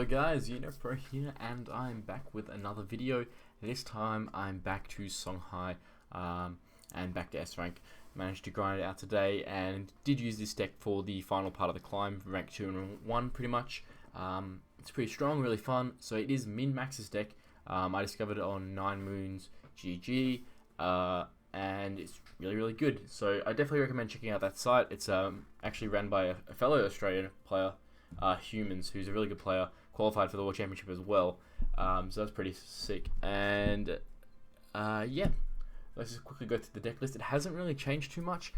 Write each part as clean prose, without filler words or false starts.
Hello guys, UnoPro here, and I'm back with another video. This time I'm back to Songhai and back to S rank. Managed to grind it out today and did use this deck for the final part of the climb, rank 2 and 1 pretty much. It's pretty strong, really fun. So it is min-max's deck. I discovered it on 9 Moons GG, and it's really good. So I definitely recommend checking out that site. It's actually ran by a fellow Australian player, Humans, who's a really good player, qualified for the World Championship as well. So that's pretty sick. And yeah, let's just quickly go through the deck list. It hasn't really changed too much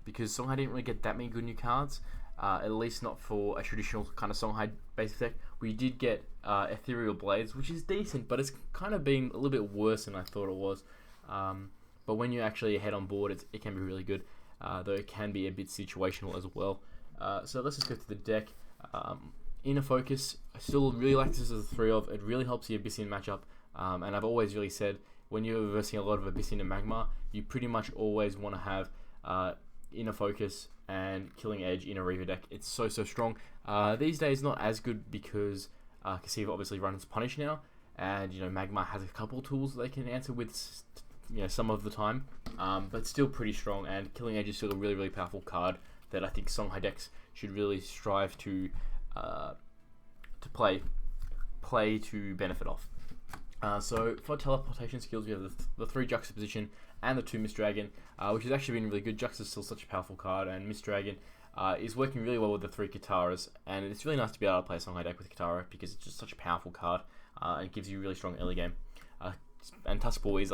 because Songhai didn't really get that many good new cards, at least not for a traditional kind of Songhai basic deck. We did get Ethereal Blades, which is decent, but it's kind of been a little bit worse than I thought it was. But when you actually head on board, it can be really good, though it can be a bit situational as well. So let's just go to the deck. Inner Focus, I still really like this as a 3 of. It really helps the Abyssinian matchup, and I've always really said when you're versing a lot of Abyssinian and Magma, you pretty much always want to have Inner Focus and Killing Edge in a Reaver deck. It's so strong. These days not as good because Cassiva obviously runs Punish now, and Magma has a couple tools they can answer with some of the time, but still pretty strong. And Killing Edge is still a really powerful card that I think Songhai decks should really strive to play to benefit off. So for teleportation skills, we have the 3 Juxtaposition and the 2 Mist Dragon, which has actually been really good. Jux is still such a powerful card, and Mist Dragon is working really well with the 3 Kataras, and it's really nice to be able to play a Songhai deck with Katara because it's just such a powerful card, and it gives you really strong early game. And Tuskball is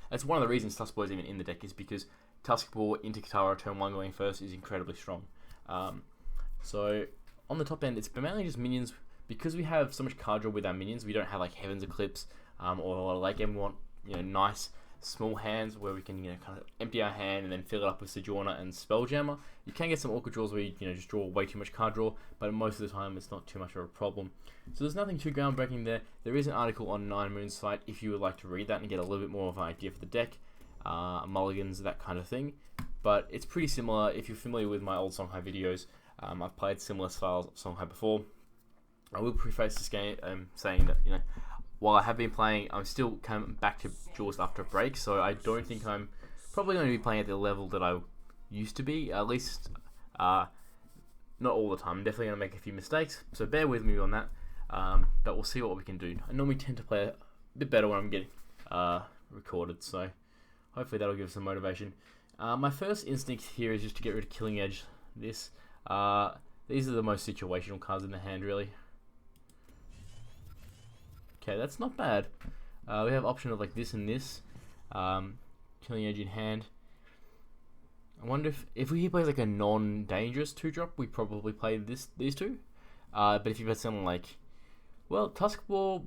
that's one of the reasons Tuskball is even in the deck, is because Tuskball into Katara turn 1 going first is incredibly strong. So on the top end, it's mainly just minions. Because we have so much card draw with our minions, we don't have like Heaven's Eclipse or late game. We want nice small hands where we can kind of empty our hand and then fill it up with Sojourner and Spelljammer. You can get some awkward draws where you just draw way too much card draw, but most of the time it's not too much of a problem. So there's nothing too groundbreaking there. There is an article on 9 Moon's site if you would like to read that and get a little bit more of an idea for the deck, mulligans, that kind of thing. But it's pretty similar. If you're familiar with my old Songhai videos, I've played similar styles of Songhai before. I will preface this game saying that while I have been playing, I'm still coming back to Duelyst after a break, so I don't think I'm probably going to be playing at the level that I used to be, at least not all the time. I'm definitely going to make a few mistakes, so bear with me on that, but we'll see what we can do. I normally tend to play a bit better when I'm getting recorded, so hopefully that'll give us some motivation. My first instinct here is just to get rid of Killing Edge. These are the most situational cards in the hand, really. Okay, that's not bad. We have option of like this and this. Killing Edge in hand. I wonder if he plays like a non-dangerous 2-drop, we probably play these two. But if you play something like, well, Tuskball,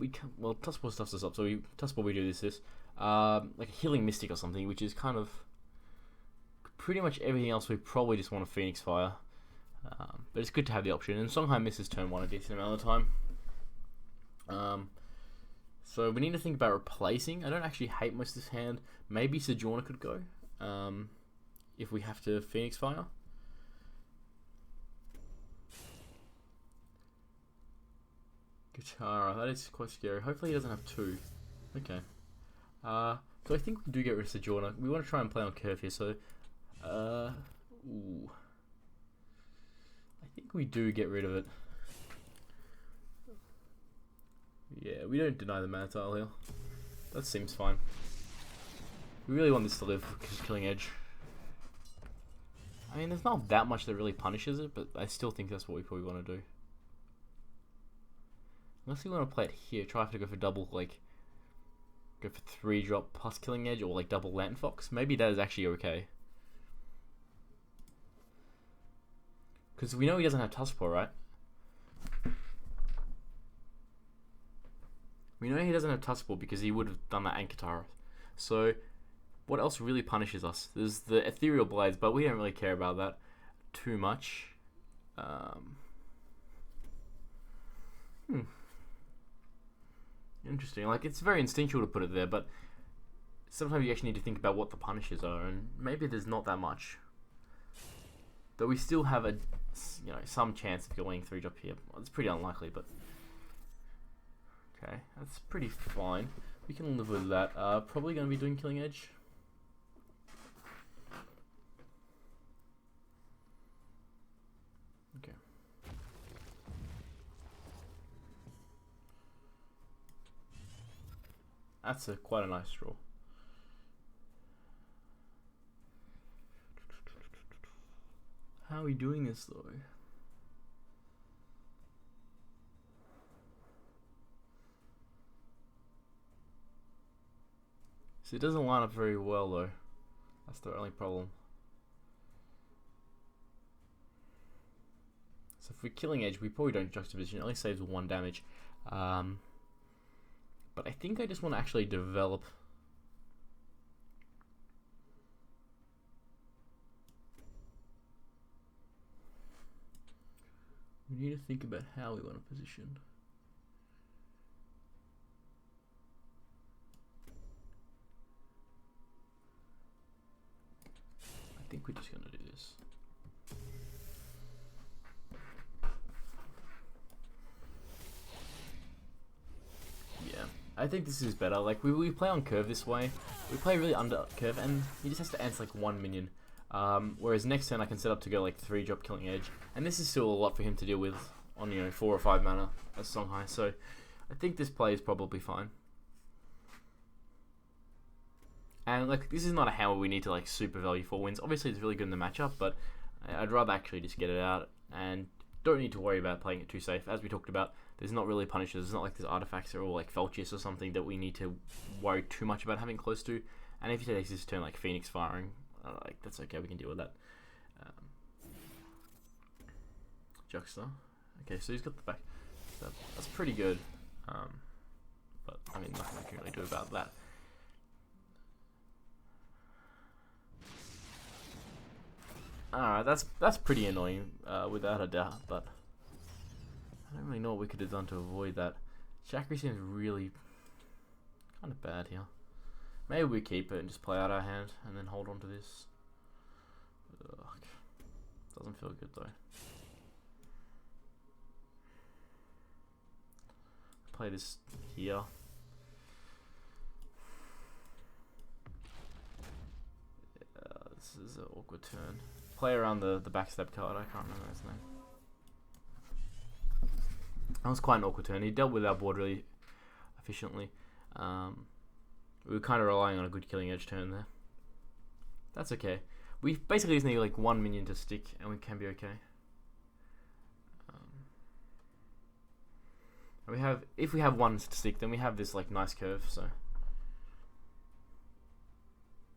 Tuskball stuffs us up, so Tuskball we do this. Like a Healing Mystic or something, which is kind of pretty much everything else. We probably just want a Phoenix Fire. But it's good to have the option, and Songhai misses turn 1 a decent amount of the time. So we need to think about replacing. I don't actually hate most of this hand. Maybe Sojourner could go, if we have to Phoenix Fire. Katara, that is quite scary. Hopefully he doesn't have 2. Okay. So I think we do get rid of Sojourner. We want to try and play on curve here, so ooh. I think we do get rid of it. Yeah, we don't deny the mana tile here. That seems fine. We really want this to live because Killing Edge. I mean, there's not that much that really punishes it, but I still think that's what we probably want to do. Unless we want to play it here, try to go for double, go for 3-drop plus Killing Edge, or double Lantern Fox. Maybe that is actually okay. Because we know he doesn't have Tuskball, right? We know he doesn't have Tuskball because he would have done that and Katara. So, what else really punishes us? There's the Ethereal Blades, but we don't really care about that too much. Interesting. It's very instinctual to put it there, but sometimes you actually need to think about what the punishes are, and maybe there's not that much. Though we still have some chance of going 3-drop here. Well, it's pretty unlikely, but Okay, that's pretty fine. We can live with that. Probably going to be doing Killing Edge. Okay. That's quite a nice draw. How are we doing this though? So it doesn't line up very well though. That's the only problem. So if we're Killing Edge, we probably don't juxtaposition. It only saves 1 damage. But I think I just want to actually develop. We need to think about how we want to position. I think we're just going to do this. Yeah, I think this is better. Like, we play on curve this way. We play really under curve, and he just has to answer like 1 minion. Whereas next turn I can set up to go like 3-drop Killing Edge, and this is still a lot for him to deal with on 4 or 5 mana as Songhai. So I think this play is probably fine. And like, this is not a hammer we need to like super value 4 wins. Obviously it's really good in the matchup, but I'd rather actually just get it out and don't need to worry about playing it too safe. As we talked about, there's not really punishers. It's not like there's artifacts or like Felchis or something that we need to worry too much about having close to. And if he takes this turn like Phoenix firing, like that's okay, we can deal with that. Juxta. Okay, so he's got the back. That's pretty good. But I mean, nothing we can really do about that. Alright, that's pretty annoying, without a doubt, but I don't really know what we could have done to avoid that. Chakra seems really kind of bad here. Maybe we keep it and just play out our hand and then hold on to this. Ugh. Doesn't feel good though. Play this here. This is an awkward turn. Play around the backstab card, I can't remember his name. That was quite an awkward turn. He dealt with our board really efficiently. We were kind of relying on a good Killing Edge turn there. That's okay. We basically just need like 1 minion to stick and we can be okay. If we have 1 to stick, then we have this like nice curve, so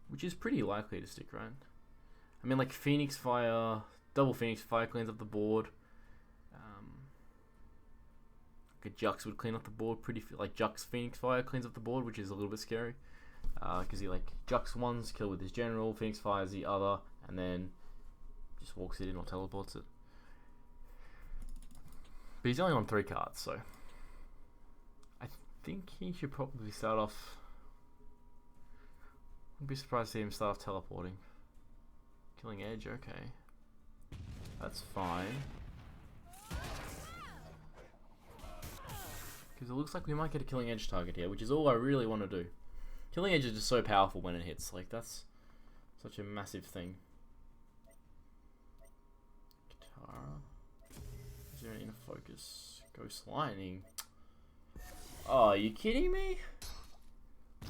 which is pretty likely to stick, right? I mean, like Phoenix Fire, double Phoenix Fire cleans up the board. Like a Jux would clean up the board like Jux Phoenix Fire cleans up the board, which is a little bit scary. Because he like Jux one's kill with his general, Phoenix Fires the other, and then just walks it in or teleports it. But he's only on 3 cards, so I think he should probably start off. I'd be surprised to see him start off teleporting. Killing Edge, okay. That's fine. Because it looks like we might get a Killing Edge target here, which is all I really want to do. Killing Edge is just so powerful when it hits. Like, that's such a massive thing. Katara. Is there any focus? Ghost Lightning. Oh, are you kidding me?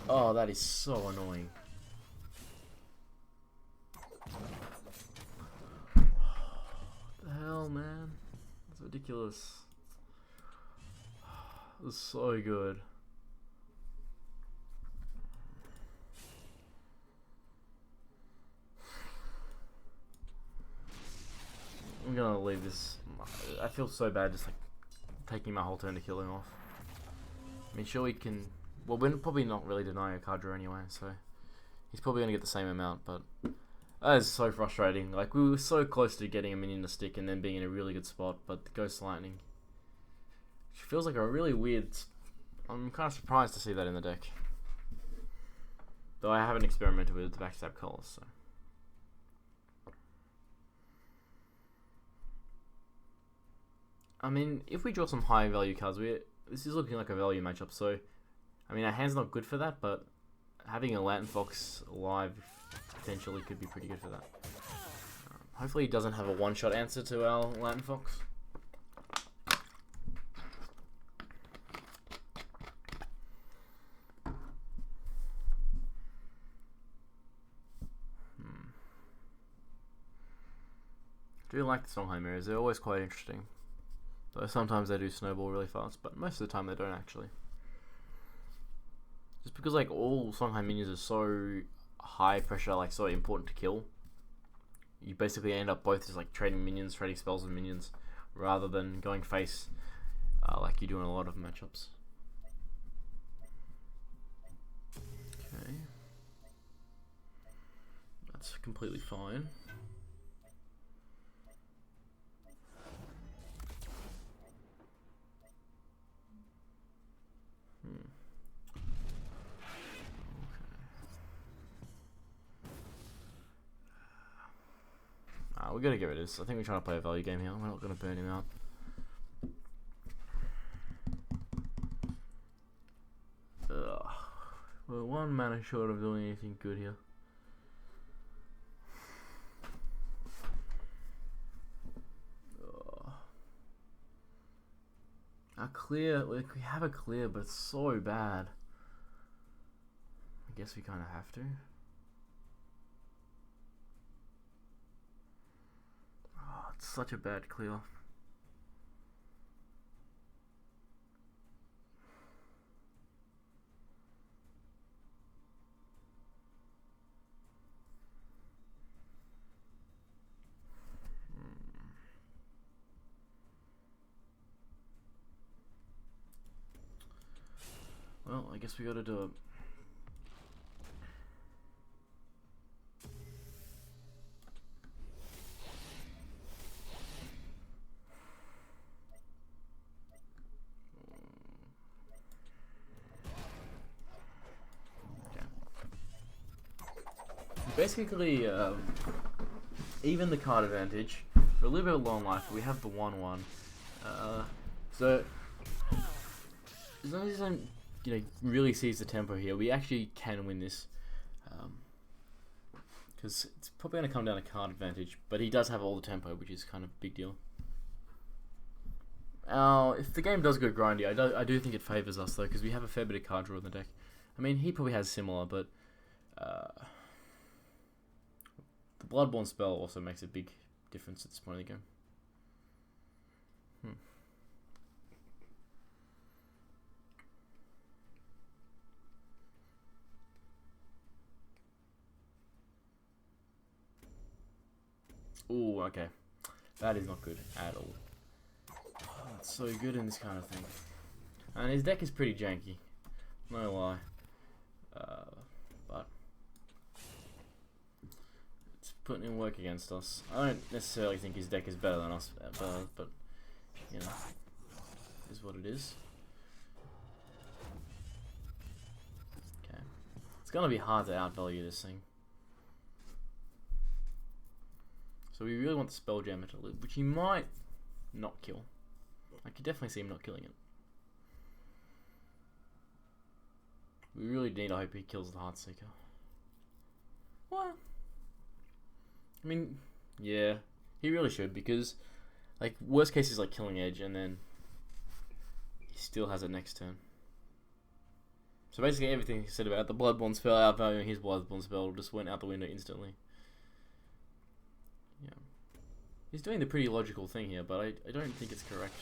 Oh, that is so annoying. What the hell, man? That's ridiculous. It was so good. I'm gonna leave this. I feel so bad just like taking my whole turn to kill him off. I mean, sure we can. Well, we're probably not really denying a card draw anyway, so he's probably gonna get the same amount. But that is so frustrating. Like, we were so close to getting a minion to stick and then being in a really good spot, but the Ghost Lightning, which feels like a really weird. I'm kind of surprised to see that in the deck, though I haven't experimented with the backstab colors, so. I mean, if we draw some high value cards, this is looking like a value matchup. So, I mean, our hand's not good for that, but having a Lantern Fox alive potentially could be pretty good for that. Hopefully he doesn't have a one-shot answer to our Lantern Fox. I do like the Songhai mirrors, they're always quite interesting. Though sometimes they do snowball really fast, but most of the time they don't actually. Just because like all Songhai minions are so high pressure, like so important to kill, you basically end up both just like trading minions, trading spells with minions, rather than going face like you do in a lot of matchups. Okay. That's completely fine. We gotta get rid of this. I think we're trying to play a value game here. We're not gonna burn him out. We're one mana short of doing anything good here. Our clear, we have a clear, but it's so bad. I guess we kind of have to. It's such a bad clear. Well, I guess we gotta do it. Basically, even the card advantage. We're a little bit low on life, but we have the 1/1. So as long as he doesn't, really seize the tempo here, we actually can win this. Because it's probably going to come down to card advantage, but he does have all the tempo, which is kind of a big deal. If the game does go grindy, I do think it favors us though, because we have a fair bit of card draw in the deck. I mean, he probably has similar, but the Bloodborn spell also makes a big difference at this point of the game. Ooh, okay. That is not good at all. Oh, it's so good in this kind of thing. And his deck is pretty janky. No lie. But it's putting in work against us. I don't necessarily think his deck is better than us, but you know, it is what it is. Okay. It's gonna be hard to outvalue this thing. So we really want the spell jammer to live, which he might not kill. I could definitely see him not killing it. We really need to hope he kills the Heartseeker. What? I mean, yeah, he really should, because like worst case is like killing Edge, and then he still has it next turn. So basically everything he said about the Bloodborn spell outvaluing his Bloodborn spell just went out the window instantly. Yeah, he's doing the pretty logical thing here, but I don't think it's correct.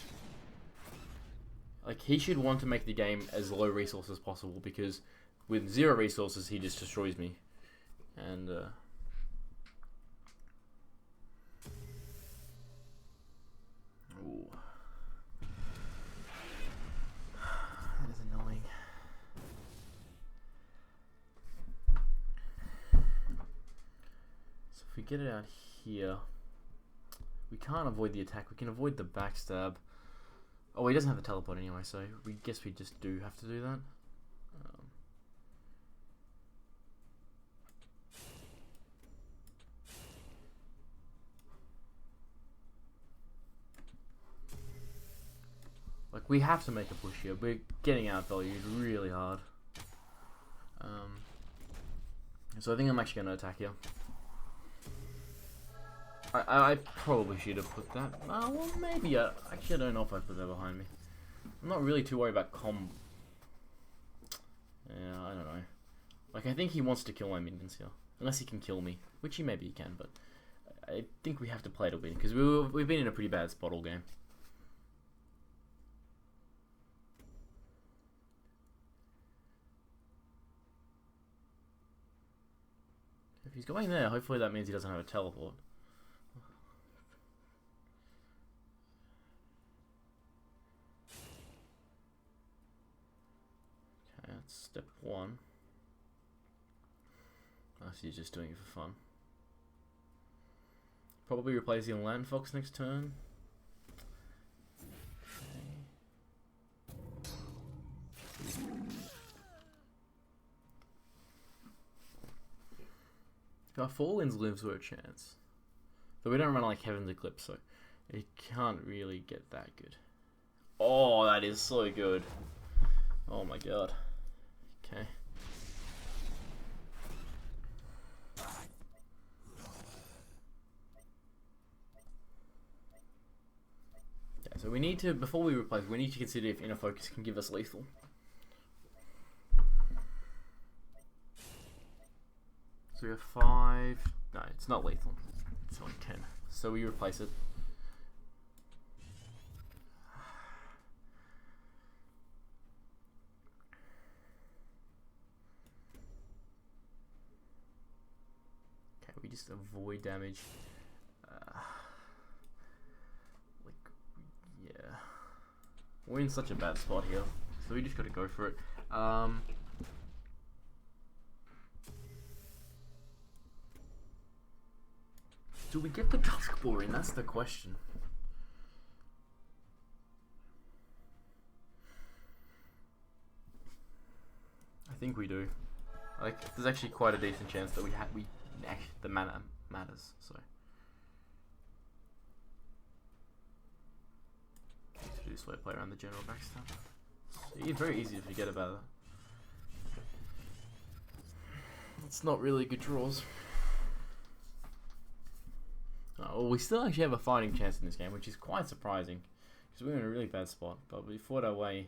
Like, he should want to make the game as low resource as possible, because with 0 resources he just destroys me. And that is annoying. So if we get it out here, we can't avoid the attack. We can avoid the backstab. Oh, he doesn't have the teleport anyway, so we guess we just do have to do that. Like, We have to make a push here. We're getting outvalued really hard. So I think I'm actually going to attack here. I probably should have put that. Well, maybe. Actually, I don't know if I put that behind me. I'm not really too worried about Yeah, I don't know. Like, I think he wants to kill my minions here. Unless he can kill me. Which maybe he can, but I think we have to play to win. Because we've been in a pretty bad spot all game. If he's going there, hopefully that means he doesn't have a teleport. Okay, that's step 1. Oh, so he's just doing it for fun. Probably replacing Landfox next turn. If our Fallings lives were a chance. But we don't run like Heaven's Eclipse, so it can't really get that good. Oh, that is so good. Oh my god. Okay. Yeah, so we need to, before we replace, we need to consider if Inner Focus can give us lethal. So we have 5. No, it's not lethal. It's only 10. So we replace it. Okay, we just avoid damage. Yeah. We're in such a bad spot here. So we just got to go for it. Do we get the Duskboar in? That's the question. I think we do. Like, there's actually quite a decent chance that the mana matters. So to do slow play around the general backstab. It's very easy to forget about that. It's not really good draws. Well, we still actually have a fighting chance in this game, which is quite surprising, because we're in a really bad spot, but we fought our way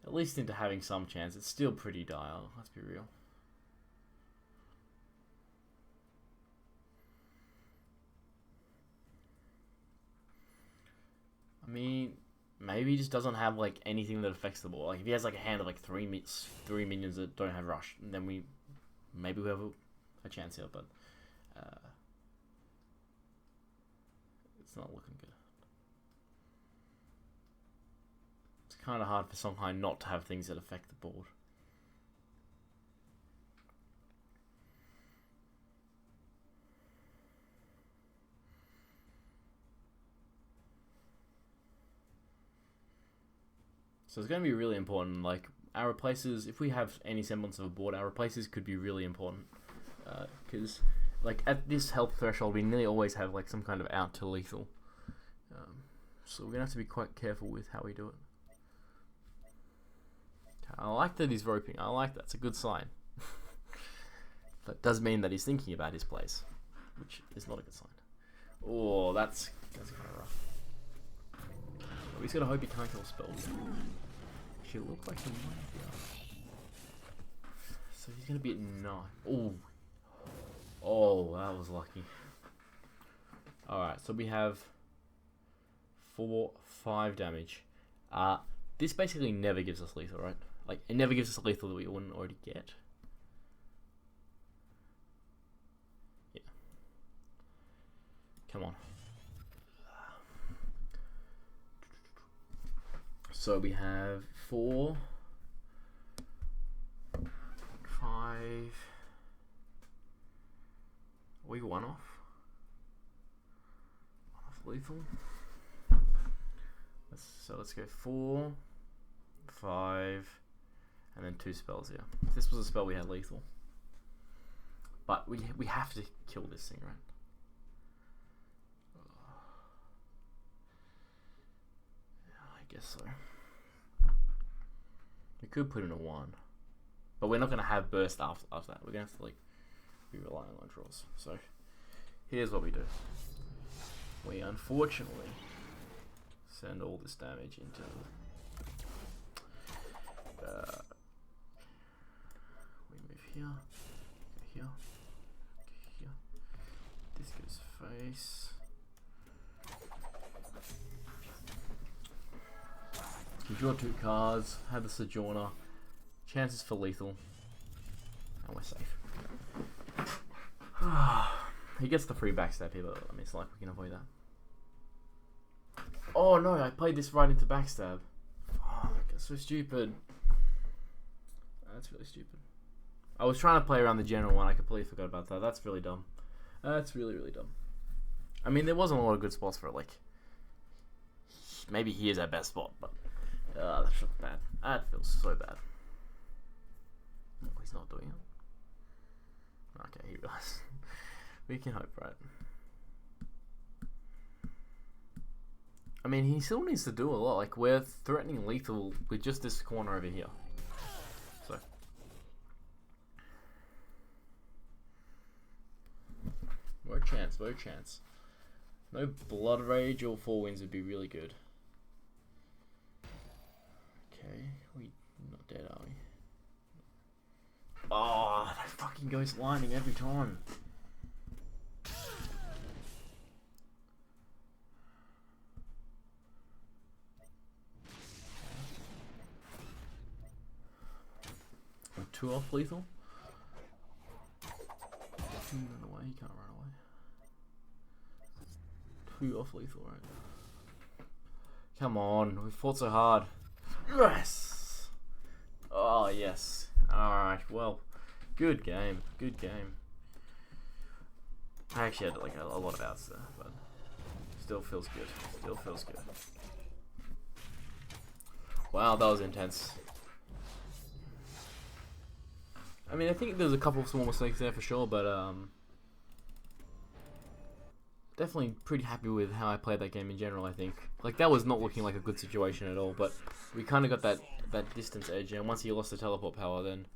at least into having some chance. It's still pretty dire, let's be real. I mean, maybe he just doesn't have like anything that affects the ball. Like if he has like a hand of like three minions that don't have rush, then maybe we have a chance here, but it's not looking good. It's kind of hard for Songhai not to have things that affect the board. So it's going to be really important. Like our replacers, if we have any semblance of a board, our replacers could be really important. Because like at this health threshold, we nearly always have like some kind of out to lethal. So we're gonna have to be quite careful with how we do it. I like that he's roping. I like that. It's a good sign. That does mean that he's thinking about his plays, which is not a good sign. Oh, that's kind of rough. But he's gonna hope he can't kill spells. She look like he might be able. So he's gonna be at 9. Oh. Oh, that was lucky. Alright, so we have 5 damage. This basically never gives us lethal, right? Like, it never gives us lethal that we wouldn't already get. Yeah. Come on. So we have 4, 5. We one off. One off lethal. Let's go 4, 5, and then 2 spells here. If this was a spell, we had lethal. But we have to kill this thing, right? Yeah, I guess so. We could put in a 1. But we're not going to have burst after that. We're going to have to like be relying on draws. So here's what we do. We unfortunately send all this damage into we move here, go here, go here. This goes face. You draw 2 cards, have the Sojourner, chances for lethal, and we're safe. He gets the free backstab here, but I mean, it's like we can avoid that. Oh no, I played this right into backstab. Fuck, that's so stupid. That's really stupid. I was trying to play around the general one, I completely forgot about that. That's really dumb. That's really, really dumb. I mean, there wasn't a lot of good spots for it, like... Maybe he is our best spot, but... that's bad. That feels so bad. Oh, he's not doing it. Okay, he realized. We can hope, right? I mean, he still needs to do a lot. Like, we're threatening lethal with just this corner over here. So. No chance, no chance. No Blood Rage or 4 wins would be really good. Okay, we not dead, are we? Oh, that fucking goes lining every time. I'm 2 off lethal. Run away, he can't run away. 2 off lethal, right? Come on, we fought so hard. Yes! Oh, yes. Alright, well, good game, good game. I actually had like a lot of outs there, but still feels good. Still feels good. Wow, that was intense. I mean, I think there's a couple of small mistakes there for sure, but definitely pretty happy with how I played that game in general, I think. Like, that was not looking like a good situation at all, but we kind of got that distance edge, and once he lost the teleport power, then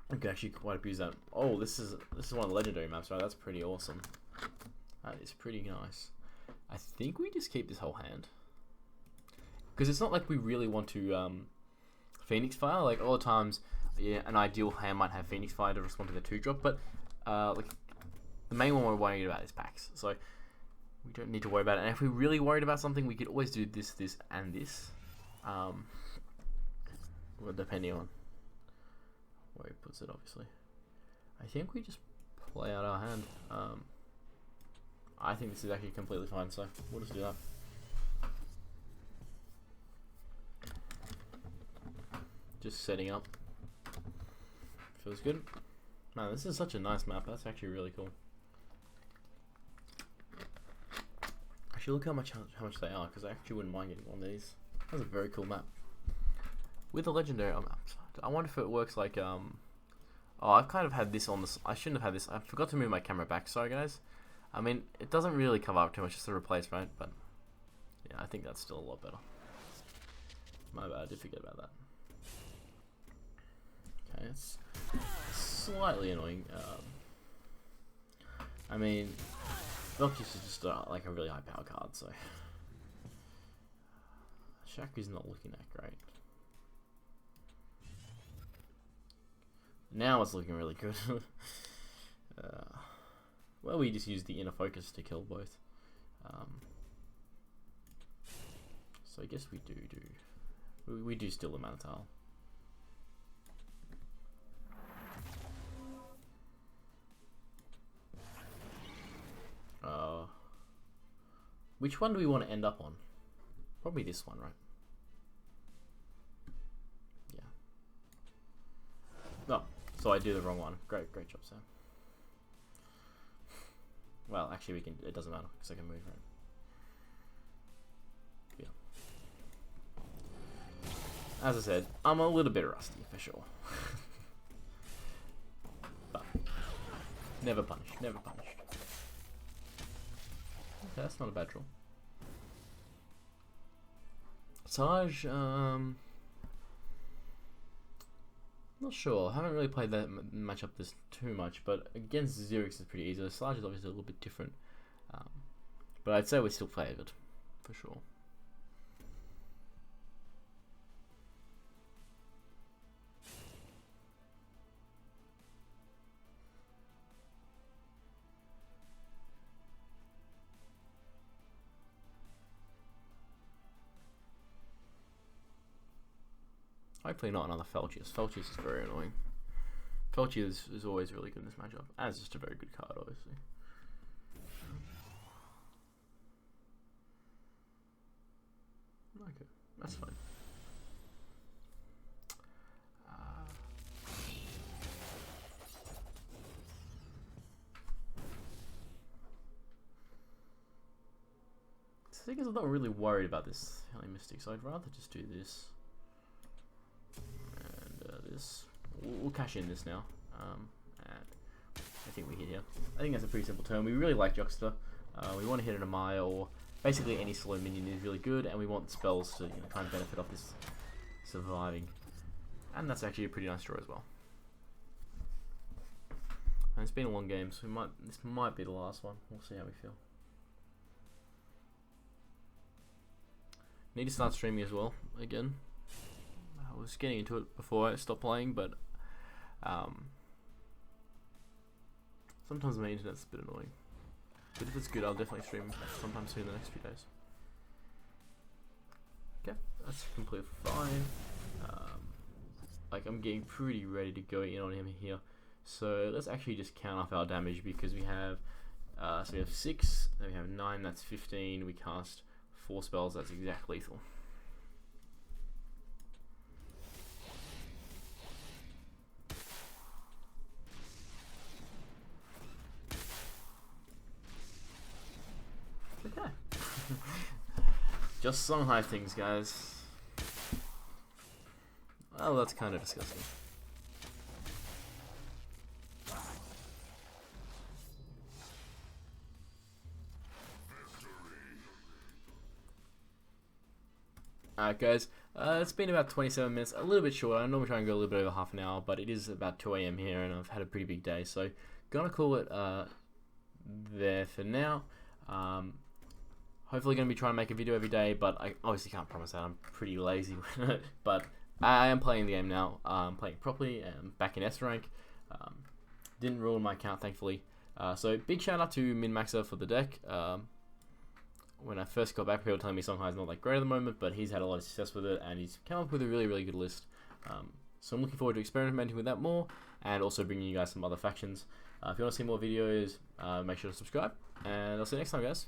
we could actually quite abuse that. Oh, this is one of the legendary maps, right? That's pretty awesome. That is pretty nice. I think we just keep this whole hand. Because it's not like we really want to Phoenix Fire. Like, all the times, yeah, an ideal hand might have Phoenix Fire to respond to the 2-drop, but like, the main one we're worried about is packs. So we don't need to worry about it. And if we're really worried about something, we could always do this, this, and this. Well, depending on where he puts it, obviously. I think we just play out our hand. I think this is actually completely fine, so we'll just do that. Just setting up. Feels good. Man, this is such a nice map. That's actually really cool. Actually, look how much they are, because I actually wouldn't mind getting one of these. That's a very cool map. With the legendary maps. I wonder if it works like, oh, I've kind of had this on this. I shouldn't have had this. I forgot to move my camera back. Sorry, guys. I mean, it doesn't really cover up too much, just to replace, right? But yeah, I think that's still a lot better. My bad, I did forget about that. Okay, it's slightly annoying. I mean, Velkis is just like a really high power card, so Shaku's not looking that great. Now it's looking really good. Well, we just use the inner focus to kill both. So I guess we do steal the Manatile. Which one do we want to end up on? Probably this one, right? Yeah. No, so I do the wrong one. Great job, Sam. Well, actually, we can. It doesn't matter because I can move, right? Yeah. As I said, I'm a little bit rusty for sure. But never punished. Never punished. Okay, that's not a bad draw. Saj, Not sure. I haven't really played that matchup this too much, but against Xerix is pretty easy. The Sludge is obviously a little bit different, but I'd say we're still favoured for sure. Hopefully not another Felchius. Felchius is very annoying. Felchius is always really good in this matchup, and it's just a very good card, obviously. Okay, that's fine. The thing is, I'm not really worried about this Healing Mystic, so I'd rather just do this. This. We'll cash in this now, and I think we hit here. I think that's a pretty simple turn. We really like Juxta. We want to hit an Amaya, or basically any slow minion is really good, and we want spells to kind of benefit off this surviving. And that's actually a pretty nice draw as well. And it's been a long game, so this might be the last one. We'll see how we feel. Need to start streaming as well again. I was getting into it before I stopped playing, but sometimes my internet's a bit annoying. But if it's good, I'll definitely stream sometime soon in the next few days. Okay, that's completely fine. Like, I'm getting pretty ready to go in on him here. So let's actually just count off our damage, because we have 6, then we have 9, that's 15. We cast 4 spells, that's exact lethal. Okay. Just Songhai things, guys. Oh, that's kind of disgusting. Alright guys, it's been about 27 minutes, a little bit short. I normally try and go a little bit over half an hour, but it is about 2 AM here and I've had a pretty big day, so gonna call it there for now. Hopefully gonna be trying to make a video every day, but I obviously can't promise that. I'm pretty lazy with it, but I am playing the game now. I'm playing properly, and back in S rank. Didn't ruin my account, thankfully. So big shout out to MinMaxer for the deck. When I first got back, people were telling me Songhai is not that great at the moment, but he's had a lot of success with it, and he's come up with a really, really good list. So I'm looking forward to experimenting with that more, and also bringing you guys some other factions. If you want to see more videos, make sure to subscribe, and I'll see you next time, guys.